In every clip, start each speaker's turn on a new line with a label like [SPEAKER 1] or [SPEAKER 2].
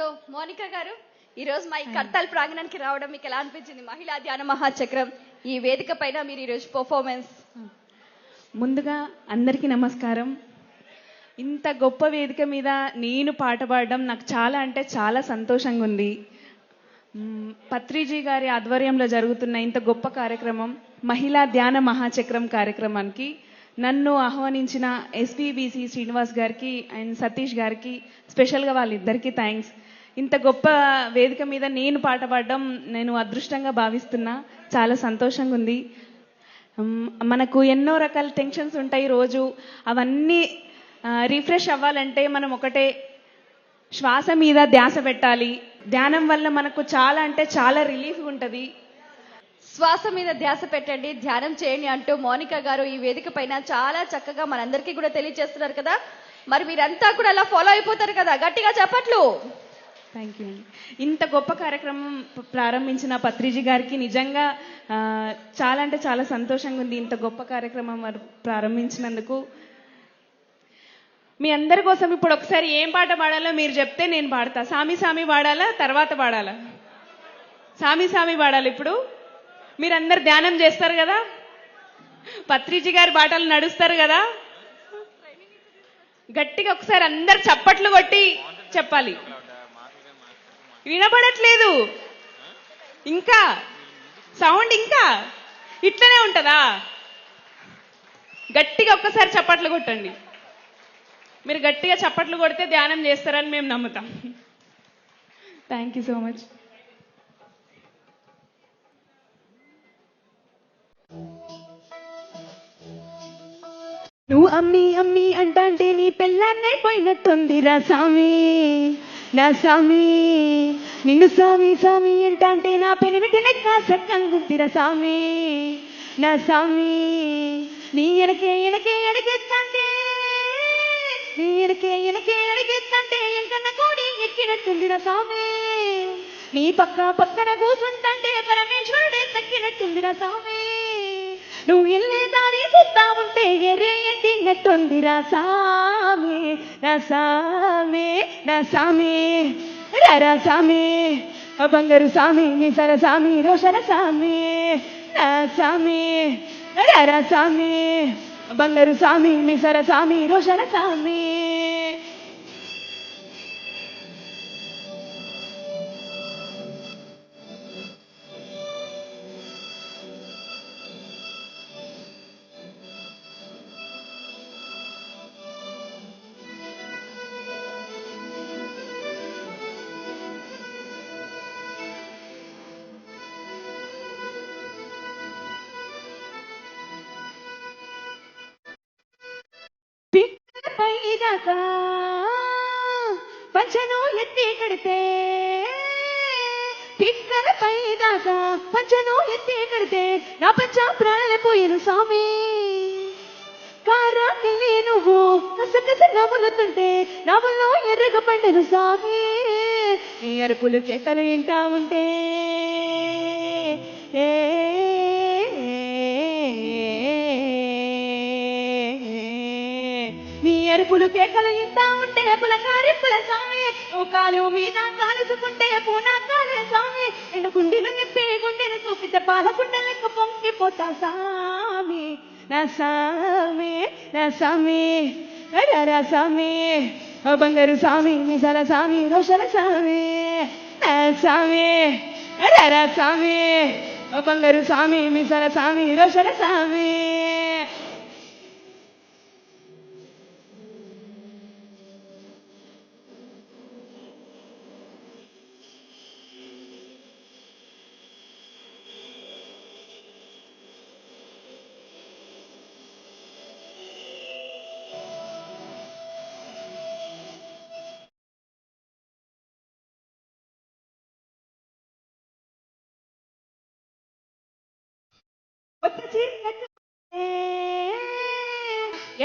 [SPEAKER 1] So Monika గారు, ఈ రోజు మా ఈ కర్తాల్ ప్రాంగణానికి రావడం మీకు ఎలా అనిపించింది? మహిళా ధ్యాన మహాచక్రం ఈ వేదిక పైన మీరు ఈరోజు పర్ఫార్మెన్స్.
[SPEAKER 2] ముందుగా అందరికీ నమస్కారం. ఇంత గొప్ప వేదిక మీద నేను పాట పాడడం నాకు చాలా అంటే చాలా సంతోషంగా ఉంది. పత్రిజీ గారి ఆధ్వర్యంలో జరుగుతున్న ఇంత గొప్ప కార్యక్రమం మహిళా ధ్యాన మహాచక్రం కార్యక్రమానికి నన్ను ఆహ్వానించిన ఎస్పీబీసీ శ్రీనివాస్ గారికి అండ్ సతీష్ గారికి స్పెషల్గా వాళ్ళిద్దరికీ థ్యాంక్స్. ఇంత గొప్ప వేదిక మీద నేను పాట పాడడం నేను అదృష్టంగా భావిస్తున్నా. చాలా సంతోషంగా ఉంది. మనకు ఎన్నో రకాల టెన్షన్స్ ఉంటాయి రోజు. అవన్నీ రిఫ్రెష్ అవ్వాలంటే మనం ఒకటే శ్వాస మీద ధ్యాస పెట్టాలి. ధ్యానం వల్ల మనకు చాలా అంటే చాలా రిలీఫ్ ఉంటుంది.
[SPEAKER 1] శ్వాస మీద ధ్యాస పెట్టండి, ధ్యానం చేయండి అంటూ మోనికా గారు ఈ వేదిక పైన చాలా చక్కగా మనందరికీ కూడా తెలియజేస్తున్నారు కదా. మరి మీరంతా కూడా అలా ఫాలో అయిపోతారు కదా, గట్టిగా చెప్పట్లు.
[SPEAKER 2] థ్యాంక్ యూ అండి. ఇంత గొప్ప కార్యక్రమం ప్రారంభించిన పత్రిజీ గారికి నిజంగా చాలా అంటే చాలా సంతోషంగా ఉంది. ఇంత గొప్ప కార్యక్రమం ప్రారంభించినందుకు మీ అందరి కోసం ఇప్పుడు ఒకసారి ఏం పాట పాడాలో మీరు చెప్తే నేను పాడతా. సామి సామి పాడాలా, తర్వాత పాడాలా? సామి సామి పాడాలి. ఇప్పుడు మీరందరు ధ్యానం చేస్తారు కదా, పత్రిజీ గారి బాటలు నడుస్తారు కదా, గట్టిగా ఒకసారి అందరు చప్పట్లు కొట్టి చెప్పాలి. వినపడట్లేదు ఇంకా సౌండ్, ఇంకా ఇట్లనే ఉంటుందా? గట్టిగా ఒక్కసారి చప్పట్లు కొట్టండి. మీరు గట్టిగా చప్పట్లు కొడితే ధ్యానం చేస్తారని మేము నమ్ముతాం. Thank you so much.
[SPEAKER 3] నువ్వు అమ్మి అమ్మి అంటే నీ పెళ్ళాన్నైపోయినట్టుందిరా సామి, నా సామి. నిన్ను సామి సామి అంటే నా పెనిమిటి లెక్క సక్కంగుందిరా సామి, నా సామి. నీ ఎనకే ఎనకే అడిగేస్తంటే, నీ ఎనకే ఎనకే అడిగేస్తంటే ఎంకన్న కోడి ఎక్కినట్టుందిరా సామి. నీ పక్కన కూర్చుంటే పరమేశ్వరుడే తక్కినట్టుందిరా సామి. నువ్వు వెళ్ళే దారి చూస్తా ఉంటే ఎర్రే ఎట్టినట్టుందిరా సామి, నా సామి, నా సామి. రారా సామి, బంగారు సామి, నీ సర సామి, రోషర సామి, నా సామి. రారా సామి, బంగారు సామి, నీ సర సామి, రోషర సామి. పైదాకా పంచను ఎత్తి కడితే, పిక్కల పైదాకా పంచను ఎత్తి కడితే నా పంచ ప్రాణాలు పోయిన స్వామి. కారాన్ని నువ్వు కసకసగా ములుతుంటే నా వల్ల ఎర్రగ పండను స్వామి. నీ అరుపులు చేతలు వింటా ఉంటే నీ అరుపులు కేకలు ఇంతా ఉంటే పులకారెప్పుల స్వామి. కాలు మీద కాలుసుకుంటే పూనాకాలే స్వామి. ఎండు గుండెలు నిప్పి గుండెను చూపితే పాలకుండ లెక్క పొంగిపోతా స్వామి, నా సామి, నా సామి. రా సామి, బంగారు సామి, నిజల సామి, రోషల సామి, నా సామి. రా సామి, బంగారు సామి, మిసల సామి, రోషల సామి.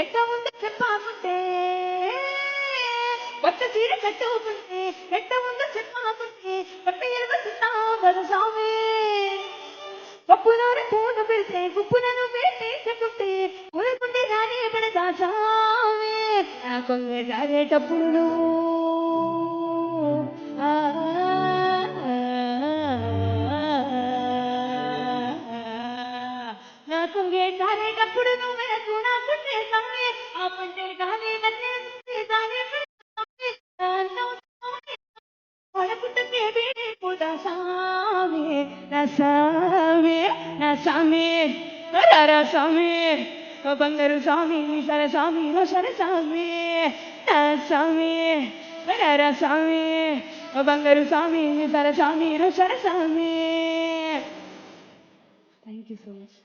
[SPEAKER 3] ఎట్ట ఉంది చెప్పాకుంటే, కొత్త చీర కట్టుకుంటే ఎట్ట ఉందో చెప్పాకుంటే పట్ట ఎలుగుతున్నావు స్వామి. పప్పులోని పూలు పెడితే గుప్పులను పెట్టి చెప్పుంటే పూలకుంటే రాని పెడతా స్వామి. నాకు రాలేటప్పుడు నాకు కాలేటప్పుడు నువ్వే నాకుంటే సామి ఆ పంటే గాలి నన్నే దాని పడకుంటే బేబీ పుడా సామి నా సామి నా సామి రారా సామి ఓ బంగారు సామి సర సామి ఓ సర సామి నా సామి రారా సామి ఓ బంగారు సామి సర సామి ఓ సర సామి. Thank you so much.